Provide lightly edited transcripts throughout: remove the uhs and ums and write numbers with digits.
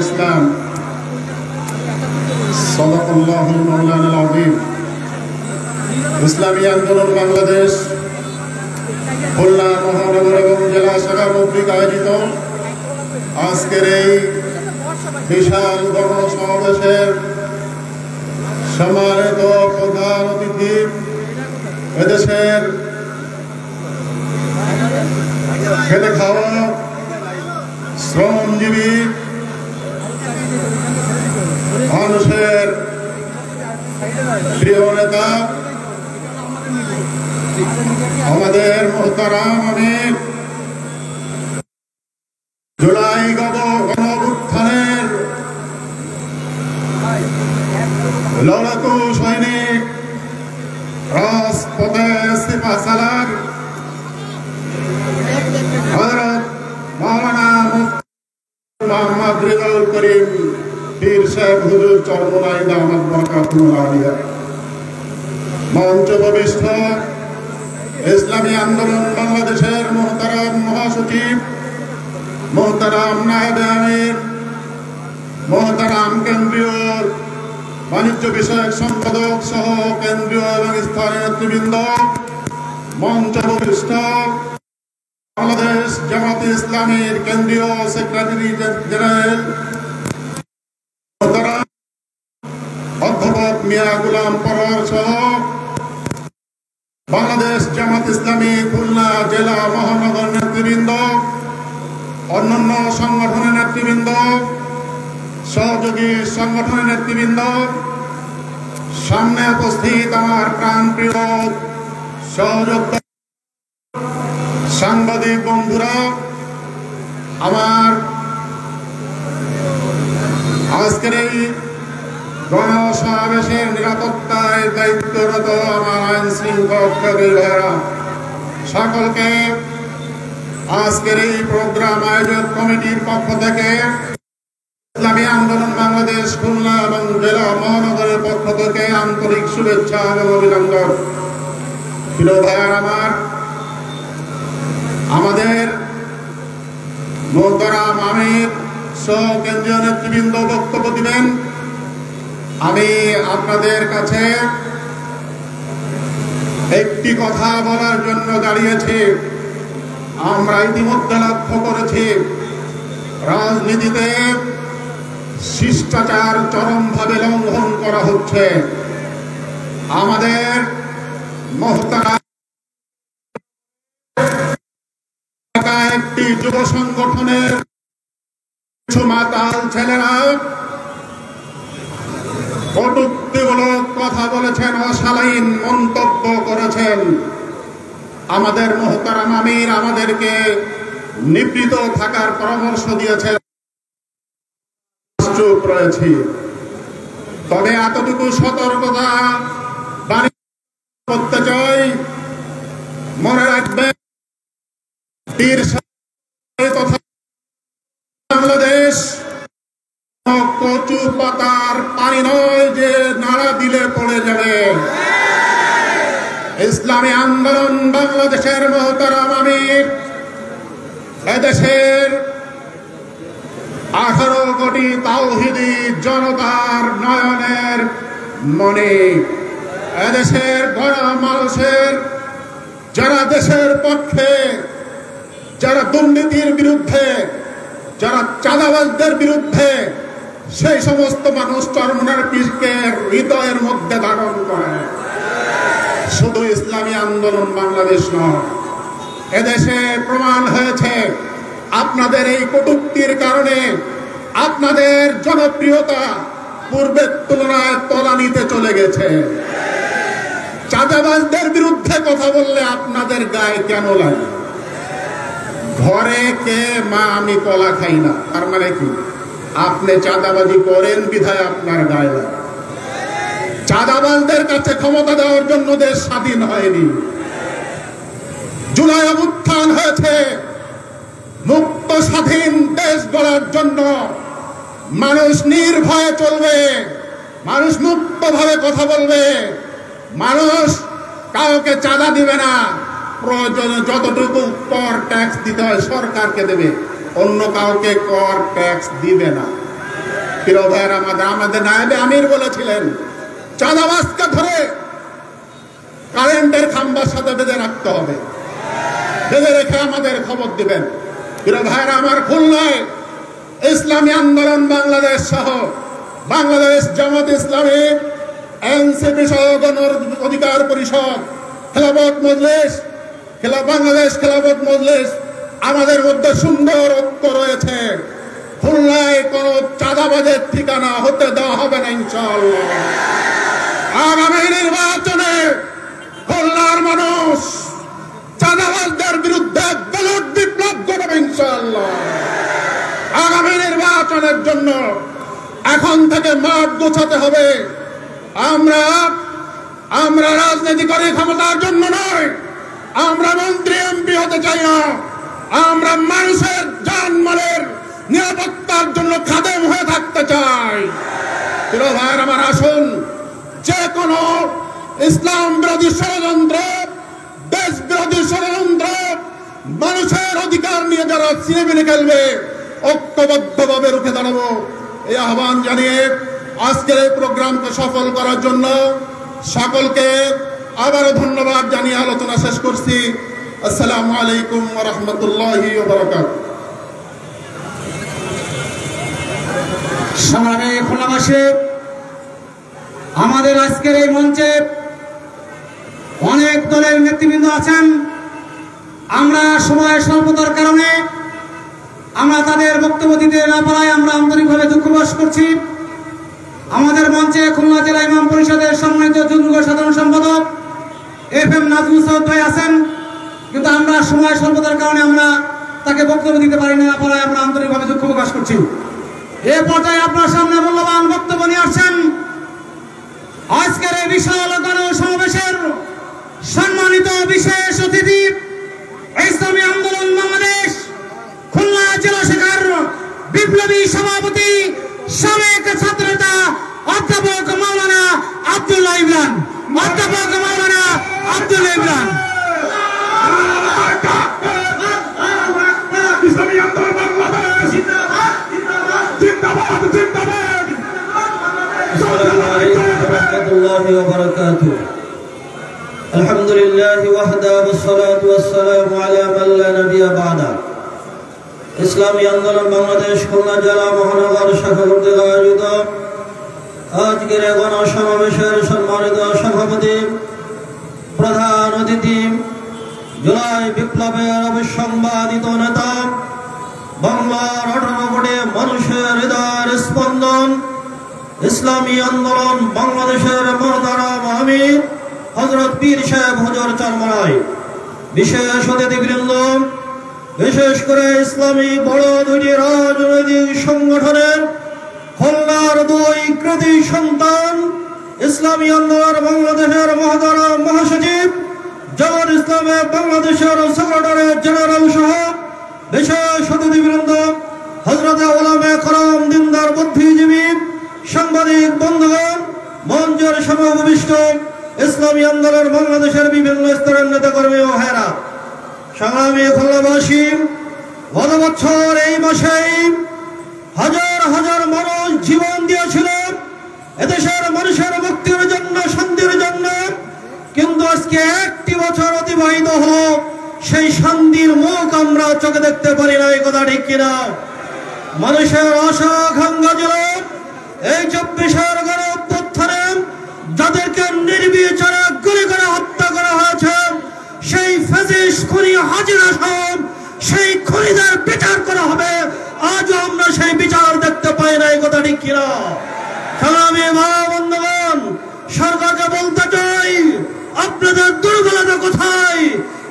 ইসলাম সাদাকাল্লাহুল মাওলানাল আযীম। ইসলামী আন্দোলন বাংলাদেশ খুলনা মহানগর এবং জেলা শাখা কর্তৃক আয়োজিত আজকের এই বিশাল গণসমাবেশের সম্মানিত প্রধান অতিথি, এদেশের খেটে খাওয়া শ্রমজীবী মানুষের প্রিয় নেতা আমাদের মোহতারাম আমির, জুলাই গণ-অভ্যুত্থানের লড়াকু সৈনিক, রাজপথে সিপাহ সালার হযরত মাওলানা মুহাম্মদ রিজাউল করিম পীর সাহেব হুজুর চরমোনাই দামাত বরকাতুহুল আলিয়া, মঞ্চ উপবিষ্ট ইসলামী আন্দোলন বাংলাদেশের মোহতারাম মহাসচিব, মোহতারাম নায়েবে আমির, মোহতারাম কেন্দ্রীয় বাণিজ্য বিষয়ক সম্পাদক সহ কেন্দ্রীয় এবং স্থানীয় নেতৃবৃন্দ, মঞ্চ উপবিষ্ট বাংলাদেশ জামাতে ইসলামীর কেন্দ্রীয় সেক্রেটারি জেনারেল অধ্যাপক মিয়া গোলাম পরোয়ার সহ বাংলাদেশ জামাত ইসলামী খুলনা জেলা মহানগর নেতৃবৃন্দ, অন্যান্য সংগঠনের নেতৃবৃন্দ, সহযোগী সংগঠনের নেতৃবৃন্দ, সামনে উপস্থিত আমার প্রাণপ্রিয় সহযোদ্ধা সাংবাদিক বন্ধুরা, আমার আজকের এই গণসমাবেশের নিরাপত্তায় দায়িত্বরত আমার আইন শৃঙ্খলা ভাইয়েরা, সকলকে আজকের এই প্রোগ্রাম আয়োজক কমিটির পক্ষ থেকে ইসলামী আন্দোলন বাংলাদেশ খুলনা এবং জেলা মহানগরের পক্ষ থেকে আন্তরিক শুভেচ্ছা এবং অভিনন্দন। প্রিয় ভাইয়েরা আমার, আমাদের মোহতারাম আমির সহ কেন্দ্রীয় নেতৃবৃন্দ বক্তব্য দিবেন। আমি আপনাদের কাছে একটি কথা বলার জন্য দাঁড়িয়েছি। আমরা ইতিমধ্যে লক্ষ্য করেছি রাজনীতিতে শিষ্টাচার চরমভাবে লঙ্ঘন করা হচ্ছে। আমাদের মোহতারাম একটি যুব সংগঠনের কিছু মাতাল ছেলেরা কটূক্তিমূলক কথা বলেছেন, অশালীন মন্তব্য করেছেন। আমাদের মোহতারাম আমির আমাদেরকে নিবৃত থাকার পরামর্শ দিয়েছেন, চুপ রয়েছি। তবে এতটুকু সতর্কতা করতে চাই, মনে রাখবেন বাংলাদেশ কচু পাতার পানি নয় যে নাড়া দিলে পড়ে যাবে। ইসলামী আন্দোলন বাংলাদেশের মোহতারাম আমির এদেশের 18 কোটি তাওহীদি জনতার নয়নের মনে, এদেশের গরিব মানুষের, যারা দেশের পক্ষে, যারা দুর্নীতির বিরুদ্ধে, যারা চাঁদাবাজদের বিরুদ্ধে, সেই সমস্ত মানুষ চরমোনার পীরকে হৃদয়ের মধ্যে ধারণ করে। শুধু ইসলামী আন্দোলন বাংলাদেশ নয়, এদেশে প্রমাণ হয়েছে আপনাদের এই কটূক্তির কারণে আপনাদের জনপ্রিয়তা পূর্বের তুলনায় তলানিতে চলে গেছে। চাঁদাবাজদের বিরুদ্ধে কথা বললে আপনাদের গায়ে কেন লাগে? ঘরে কে মা আমি কলা খাই না, তার মানে কি আপনি চাঁদাবাজি করেন বিধায় আপনার গায়ে লাগে? চাঁদাবাজদের কাছে ক্ষমতা দেওয়ার জন্য দেশ স্বাধীন হয়নি। জুলাই অভ্যুত্থান হয়েছে মুক্ত স্বাধীন দেশ গড়ার জন্য। মানুষ নির্ভয়ে চলবে, মানুষ মুক্তভাবে কথা বলবে, মানুষ কাউকে চাঁদা দিবে না, প্রয়োজনে যতটুকু কর ট্যাক্স দিতে হয় সরকারকে দেবে, অন্য কাউকে কর ট্যাক্স দিবে না। প্রিয় ভাইয়েরা, আমাদের নায়েবে আমির বলেছিলেন, চাঁদাবাজকে ধরে কারেন্টের খাম্বার সাথে বেঁধে রাখতে হবে, বেঁধে রেখে আমাদের খবর দিবেন। প্রিয় ভাইয়েরা আমার, খুলনায় ইসলামী আন্দোলন বাংলাদেশ সহ বাংলাদেশ জামাত ইসলামী, এনসিপি সহ গণ অধিকার পরিষদ, খেলাফত মজলিস, বাংলাদেশ খেলাফত মজলিস, আমাদের মধ্যে সুন্দর ঐক্য রয়েছে। খুলনায় কোন চাঁদাবাজের ঠিকানা হতে দেওয়া হবে না ইনশাআল্লাহ। আগামী নির্বাচনে খুলনার মানুষ চাঁদাবাজদের বিরুদ্ধে ব্যালট বিপ্লব করবে ইনশাআল্লাহ। আগামী নির্বাচনের জন্য এখন থেকে মাঠ গোছাতে হবে। আমরা রাজনীতি করে ক্ষমতার জন্য নয়, আমরা মন্ত্রী এমপি হতে চাই না, আমরা মানুষের জানমালের নিরাপত্তার জন্য খাদেম হয়ে থাকতে চাই। প্রিয় ভাইয়ের আমার, আসুন যে কোনো ইসলাম বিরোধী ষড়যন্ত্র, দেশ বিরোধী ষড়যন্ত্র, মানুষের অধিকার নিয়ে যারা ছিনিমিনি খেলবে, ঐক্যবদ্ধভাবে রুখে দাঁড়াবো এই আহ্বান জানিয়ে আজকের এই প্রোগ্রামকে সফল করার জন্য সকলকে আবারও ধন্যবাদ জানিয়ে আলোচনা শেষ করছি। আসসালামু আলাইকুম ওয়া রাহমাতুল্লাহি ওয়া বারাকাতুহু। সংগ্রামী খুলনাবাসী, আমাদের আজকের এই মঞ্চে অনেক দলের নেতৃবৃন্দ আছেন। আমরা সময় স্বল্পতার কারণে আমরা তাদের বক্তব্য দিতে না পারায় আমরা আন্তরিকভাবে দুঃখ প্রকাশ করছি। আমাদের মঞ্চে খুলনা জেলা ইমাম পরিষদের সম্মানিত যুগ্ম সাধারণ সম্পাদক FM নাজমুল সাউদ ভাই আছেন, কিন্তু আমরা সময় স্বল্পতার কারণে আমরা তাকে বক্তব্য দিতে পারি না পারায় আমরা আন্তরিকভাবে দুঃখ প্রকাশ করছি। এ পর্যায়ে আপনার সামনে মূল্যবান বক্তব্য নিয়ে আসছেন আজকের এই বিশাল গণসমাবেশের সম্মানিত বিশেষ অতিথি, ইসলামী আন্দোলন বাংলাদেশ খুলনা জেলা শাখার বিপ্লবী সভাপতি, সাবেক ছাত্রনেতা অধ্যাপক মাওলানা আব্দুল্লাহ ইমরান। অধ্যাপক মাওলানা আব্দুল্লাহ ইমরান। ইসলামী আন্দোলন বাংলাদেশ জিন্দাবাদ জিন্দাবাদ জিন্দাবাদ। আসসালামু আলাইকুম ওয়া রাহমাতুল্লাহি ওয়া বারাকাতুহু। আলহামদুলিল্লাহ ওয়াহদা ওয়াসসালাতু ওয়াসসালামু আলা মান লা নাবিয়্যা বা'দা। ইসলামী আন্দোলন বাংলাদেশ খুলনা জেলা মহানগর শাখা কর্তৃক আয়োজিত আজকের গণসমাবেশের সম্মানিত সভাপতি, প্রধান অতিথি, জুলাই বিপ্লবের অবিসংবাদিত নেতা, বাংলার 18 কোটি মানুষের হৃদয়ের স্পন্দন, ইসলামী আন্দোলন বাংলাদেশের মহতারাম আমির হযরত পীর সাহেব হুজুর চরমনাই, বিশেষ অতিথিবৃন্দ, বিশেষ করে ইসলামী বড় দুটি রাজনৈতিক সংগঠনের খুলনার দুই কৃতি সন্তান, ইসলামী আন্দোলন বাংলাদেশের মহতারাম মহাসচিব, জামাত ইসলামী বাংলাদেশের সেক্রেটারি জেনারেল সহ বিশেষ অতিথিবৃন্দ, হযরত উলামা کرام, দিনদার বুদ্ধিজীবী, সাংবাদিক বন্ধুগণ, মঞ্চের সমাবেষ্ট ইসলামী আন্দোলন বাংলাদেশের বিভিন্ন স্তরের নেতাকর্মী ও ভাইয়েরা, সংগ্রামী খুলনাবাসী, গত বছর এই মাসেই হাজার হাজার মানুষ জীবন দিয়েছিল এদেশের মানুষের মুক্তির জন্য, শান্তির জন্য, কিন্তু আজকে একটি বছর অতিবাহিত হলো, সেই শান্তির মুখ আমরা চোখে দেখতে পারি না। এই কথা ঠিক কিনা? মানুষের আশা আকাঙ্ক্ষা ছিল এই 24-এর গণ অভ্যুত্থানে যাদেরকে নির্বিচারে গুলি করে হত্যা করা হয়েছে, সেই ফ্যাসিস্ট খুনি হাজিরা সাহেব, সেই খুনিদের বিচার করা হবে। আজও আমরা সেই বিচার দেখতে পাই না। এই কথা ঠিক কিনা? সংগ্রামী ভাই বন্ধুগণ, সরকারকে বলতে চাই, আপনাদের দুর্বলতা কোথায়?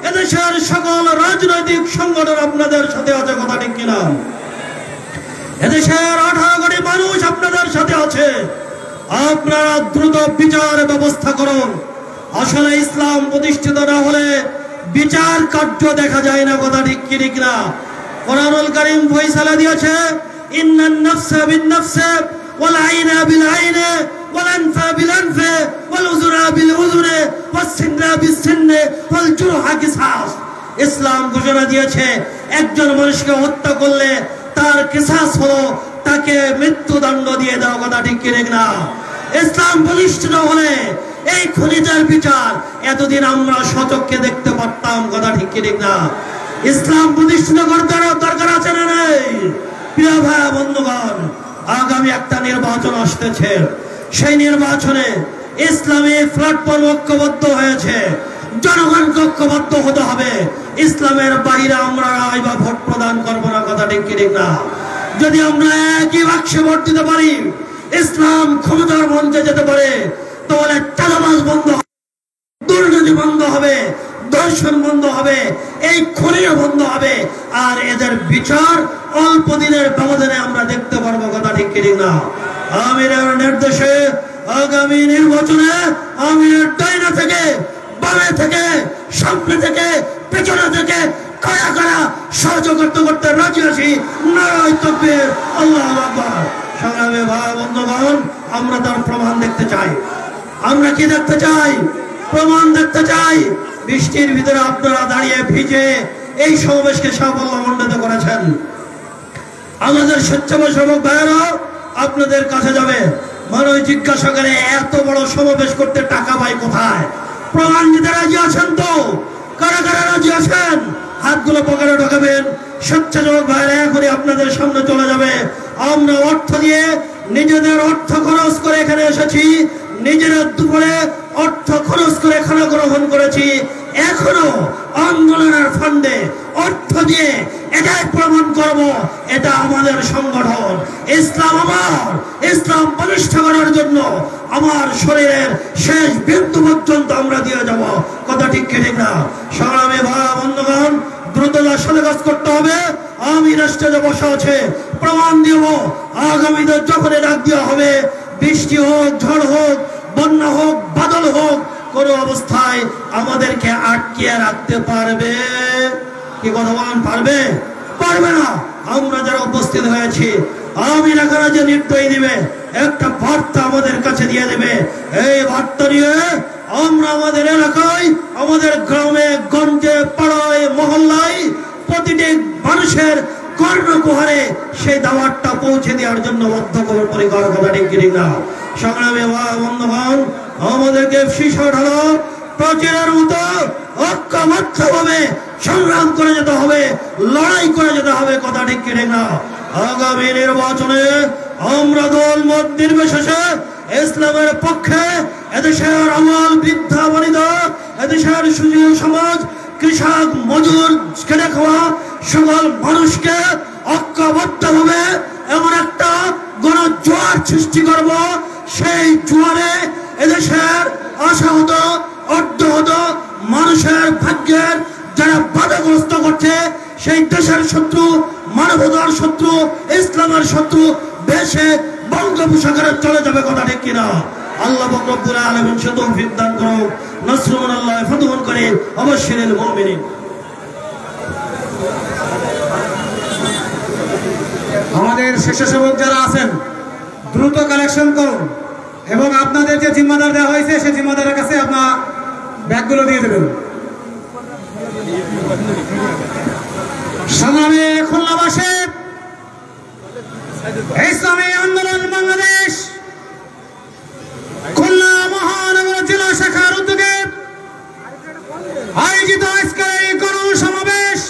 এদেশের সকল রাজনৈতিক সংগঠন আপনাদের সাথে আছে। কথা ঠিক কিনা? এদেশের 18 কোটি মানুষ আপনাদের সাথে আছে। আপনারা দ্রুত বিচার ব্যবস্থা করুন। আসলে ইসলাম প্রতিষ্ঠিত না হলে বিচার কার্য দেখা যায় না। কথা ঠিক কি ঠিক না? কোরআনুল কারীম ফয়সালা দিয়েছে, ইন্নান নাফসা বিন নাফসি ওয়াল আইনা বিল আইনি ওয়াল আনফা বিল আনফি ওয়াল উযরা বিল উযরি ওয়াস সিন্না বিস সিন্নি ওয়াল জুরহা কিসাস। ইসলাম ঘোষণা দিয়েছে, একজন মানুষকে হত্যা করলে তার কিসাস হলো তাকে মৃত্যুদণ্ড দিয়ে বানিয়ে দাও, কথা ঠিক কি ঠিক না? ইসলাম প্রতিষ্ঠিত হলে এই খুনিদের বিচার এতদিন আমরা সচক্ষে দেখতে পারতাম, কথা ঠিক কি ঠিক না? ইসলাম প্রতিষ্ঠিত করতে দরকার আছে না নেই? প্রিয় ভাই বন্ধুগণ, আগামী একটা নির্বাচন আসতেছে। সেই নির্বাচনে ইসলামী প্ল্যাটফর্ম ঐক্যবদ্ধ হয়েছে, জনগণকে ঐক্যবদ্ধ হতে হবে। ইসলামের বাইরে আমরা বা ভোট প্রদান করবো না, কথা ঠিক কি ঠিক না? যদি আমরা একই বাক্সে ভোট দিতে পারি, ইসলাম ক্ষমতার মঞ্চে যেতে পারে, তাহলে চাঁদাবাজ বন্ধ হবে, দুর্নীতি বন্ধ হবে, দর্শন বন্ধ হবে, এই খুনিও বন্ধ হবে, আর এদের বিচার অল্প দিনের ব্যবধানে আমরা দেখতে পারবো, কথা ঠিক কি ঠিক না? আমিরের নির্দেশে আগামী নির্বাচনে আমিরের ডাইনা থেকে, বামে থেকে, সামনে থেকে, পেছনে থেকে কারা কারা সহযোগিতা করতে রাজি আছি। নারায়ে তাকবীর, আল্লাহু আকবার। সংগ্রামী ভাই বন্ধুগণ, আমরা তার প্রমাণ দেখতে চাই। আমরা কি দেখতে চাই? প্রমাণ দেখতে চাই। বৃষ্টির ভিতরে আপনারা দাঁড়িয়ে ভিজে এই সমাবেশকে সাফল্যমণ্ডিত করেছেন। আমাদের স্বেচ্ছাসেবক ভাইয়েরা আপনাদের কাছে যাবে, মানুষ জিজ্ঞাসা করে এত বড় সমাবেশ করতে টাকা পায় কোথায়? প্রমাণ দিতে রাজি আছেন তো? কারা কারা রাজি আছেন? হাতগুলো পকেটে ঢোকাবেন। স্বেচ্ছাসেবক ভাইয়েরা এখনই আপনাদের সামনে চলে যাবে। আমরা অর্থ দিয়ে, নিজেদের অর্থ খরচ করে এখানে এসেছি, নিজেরা দুপুরে অর্থ খরচ করে খানা গ্রহণ করেছি। এখনো আন্দোলনের ফান্ডে অর্থ দিয়ে এটাই প্রমাণ করব এটা আমাদের সংগঠন। ইসলাম আমার, ইসলাম প্রতিষ্ঠা করার জন্য আমার শরীরের শেষ বিন্দু পর্যন্ত আমরা দিয়ে যাব, কথা ঠিক কি ঠিক না? সংগ্রামী ভাই বন্ধুগণ, দ্রুততার সাথে কাজ করতে হবে। আমি রাষ্ট্রে বসা আছে, প্রমাণ দিব। আগামীতে যখন ডাক দেওয়া হবে, বৃষ্টি হোক, ঝড় হোক, বন্যা হোক, বাদল হোক, কোন অবস্থায় আমাদেরকে আটকিয়ে রাখতে পারবে কি? কথা বলেন, পারবে? পারবে না। আমরা যারা উপস্থিত হয়েছি, আমি রাখারা যে নির্দয় দিবে, একটা বার্তা আমাদের কাছে দিয়ে দেবে। এই বার্তা নিয়ে আমরা আমাদের এলাকায়, আমাদের গ্রামে, গঞ্জে, পাড়ায়, মহল্লায়, প্রতিটি মানুষের কর্ণকুহারে সেই দাওয়াতটা পৌঁছে দেওয়ার জন্য বদ্ধপরিকর, কথা ঠিক কি ঠিক না? সংগ্রামী বন্ধুগণ, আমাদেরকে শীর্ষে ঢালো প্রচারের মতো ঐক্যবদ্ধভাবে সংগ্রাম করে যেতে হবে, লড়াই করে যেতে হবে, কথা ঠিক কি ঠিক না? আগামী নির্বাচনে আমরা দল মত নির্বিশেষে ইসলামের পক্ষে এদেশের আমল, বৃদ্ধা, বনিতা, এদেশের সুশীল সমাজ, কৃষক, মজুর, খেটে খাওয়া সকল মানুষকে ঐক্যবদ্ধভাবে এমন একটা গণজোয়ার সৃষ্টি করব, সেই জোয়ারে এদেশের আশাহত, অর্ধহত মানুষের ভাগ্যের যারা বাধাগ্রস্ত করছে, সেই দেশের শত্রু, মানবতার শত্রু, ইসলামের শত্রু দেশে বঙ্গোপসাগরে চলে যাবে, কথা ঠিক কিনা? আল্লাহ রব্বুল আলামিন সে তৌফিক দান করুক। নাসরুন আল্লাহ ফাতহুন করে অবশ্যিল মুমিনিন। আমাদের স্বেচ্ছাসেবক যারা আছেন, দ্রুত কালেকশন করুন এবং আপনাদের যে জিম্মাদার দেওয়া হয়েছে সেই জিম্মাদারের কাছে আপনার ব্যাগগুলো দিয়ে দেবেন। সংগ্রামী খুলনাবাসী, ইসলামী আন্দোলন বাংলাদেশ খুলনা মহানগর জেলা শাখার উদ্যোগে আয়োজিত আজকের এই গণসমাবেশ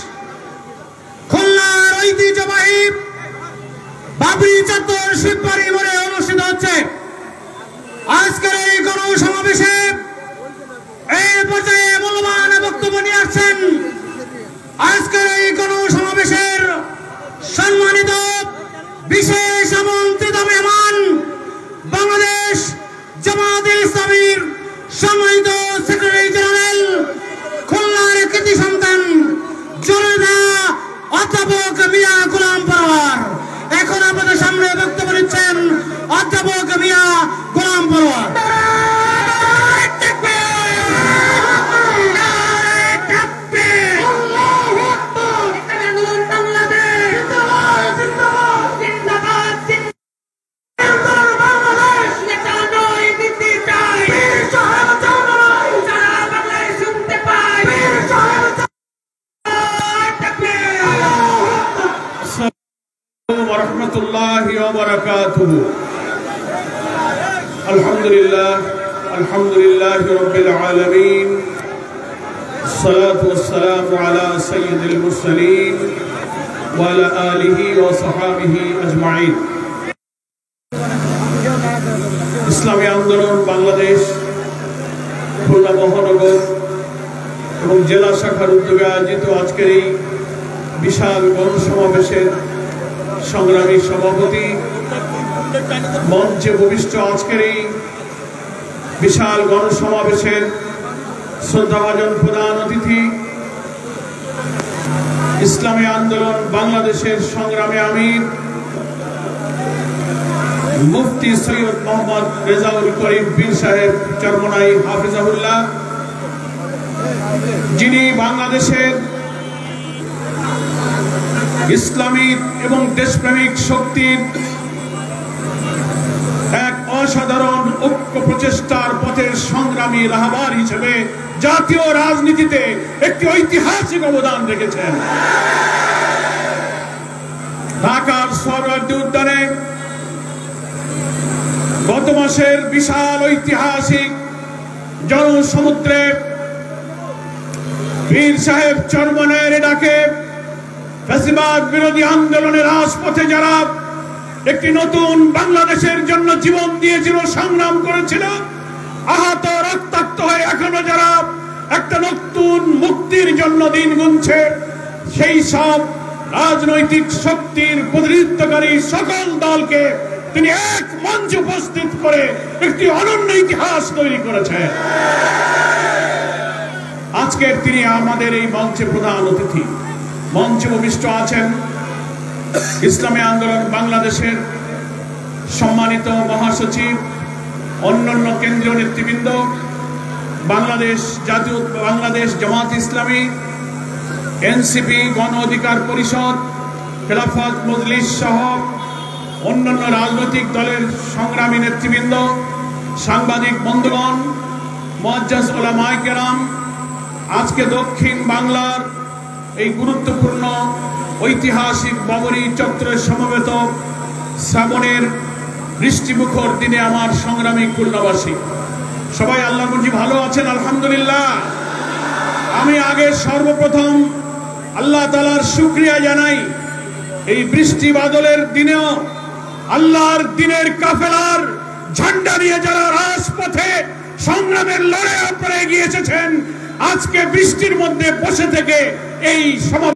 খুলনার ঐতিহ্যবাহী বাবরি চত্বর শিববাড়ি মোড়ে অনুষ্ঠিত হচ্ছে। আজকের এই গণসমাবেশে এই পর্যায়ে মূল্যবান বক্তব্য নিয়ে আসছেন আজকের এই গণসমাবেশের সম্মানিত বিশেষ আমন্ত্রিত আলহামদুলিল্লাহ রাব্বিল আলামিন সালাতু ওয়াসসালামু আলা সাইয়্যিদিল মুরসালিন ওয়া আলা আলিহি ওয়া সাহবিহি আজমাইন। ইসলামী আন্দোলন বাংলাদেশ খুলনা মহানগর এবং জেলা শাখার উদ্যোগে আয়োজিত আজকের এই বিশাল গণসমাবেশের সংগ্রামী সভাপতি, মঞ্চে ভূমিষ্ঠ আজকের এই বিশাল গণসমাবেশের শ্রদ্ধাভাজন প্রধান অতিথি, ইসলামী আন্দোলন বাংলাদেশের সংগ্রামী আমির মুফতি সৈয়দ মোহাম্মদ রেজাউল করিম পীর সাহেব চরমনাই হাফিজাহুল্লাহ, যিনি বাংলাদেশের ইসলামী এবং দেশপ্রেমিক শক্তির এক অসাধারণ ঐক্য প্রচেষ্টার পথের সংগ্রামী রাহবার হিসেবে জাতীয় রাজনীতিতে একটি ঐতিহাসিক অবদান রেখেছেন। ঢাকার সোহরাওয়ার্দী উদ্যানে গত মাসের বিশাল ঐতিহাসিক জনসমুদ্রে পীর সাহেব চরমনাইয়ের ডাকে ফ্যাসিবাদ বিরোধী আন্দোলনের রাজপথে যারা একটি নতুন বাংলাদেশের জন্য জীবন দিয়েছিল, সংগ্রাম করেছিল, আহত রক্তাক্ত হয়ে এখনো যারা একটা নতুন মুক্তির জন্য দিন গুনছে, সেই সব রাজনৈতিক শক্তির প্রতিনিধিত্বকারী সকল দলকে তিনি এক মঞ্চে উপস্থিত করে একটি অনন্য ইতিহাস তৈরি করেছেন। আজকের তিনি আমাদের এই মঞ্চে প্রধান অতিথি। মঞ্চে ভূমিষ্ঠ আছেন ইসলামী আন্দোলন বাংলাদেশের সম্মানিত মহাসচিব, অন্যান্য কেন্দ্রীয় নেতৃবৃন্দ, বাংলাদেশ জামাত ইসলামী, এনসিপি, গণ অধিকার পরিষদ, খেলাফত মজলিস সহ অন্যান্য রাজনৈতিক দলের সংগ্রামী নেতৃবৃন্দ, সাংবাদিক বন্ধুগণ, মুআজ্জাজ উলামায়ে কেরাম, আজকে দক্ষিণ বাংলার এই গুরুত্বপূর্ণ ঐতিহাসিক বাবরি চত্বরে সমবেত শ্রাবণের বৃষ্টিমুখর দিনে আমার সংগ্রামী খুলনাবাসী, সবাই আল্লাহর মর্জি ভালো আছেন? আলহামদুলিল্লাহ। আমি আগে সর্বপ্রথম আল্লাহ তাআলার শুকরিয়া জানাই, এই বৃষ্টি বাদলের দিনেও আল্লাহর দিনের কাফেলার ঝান্ডা নিয়ে যারা রাজপথে সংগ্রামের লড়াই করে এগিয়ে এসেছেন, আজকে বৃষ্টির মধ্যে বসে থেকে এই সমাবেশ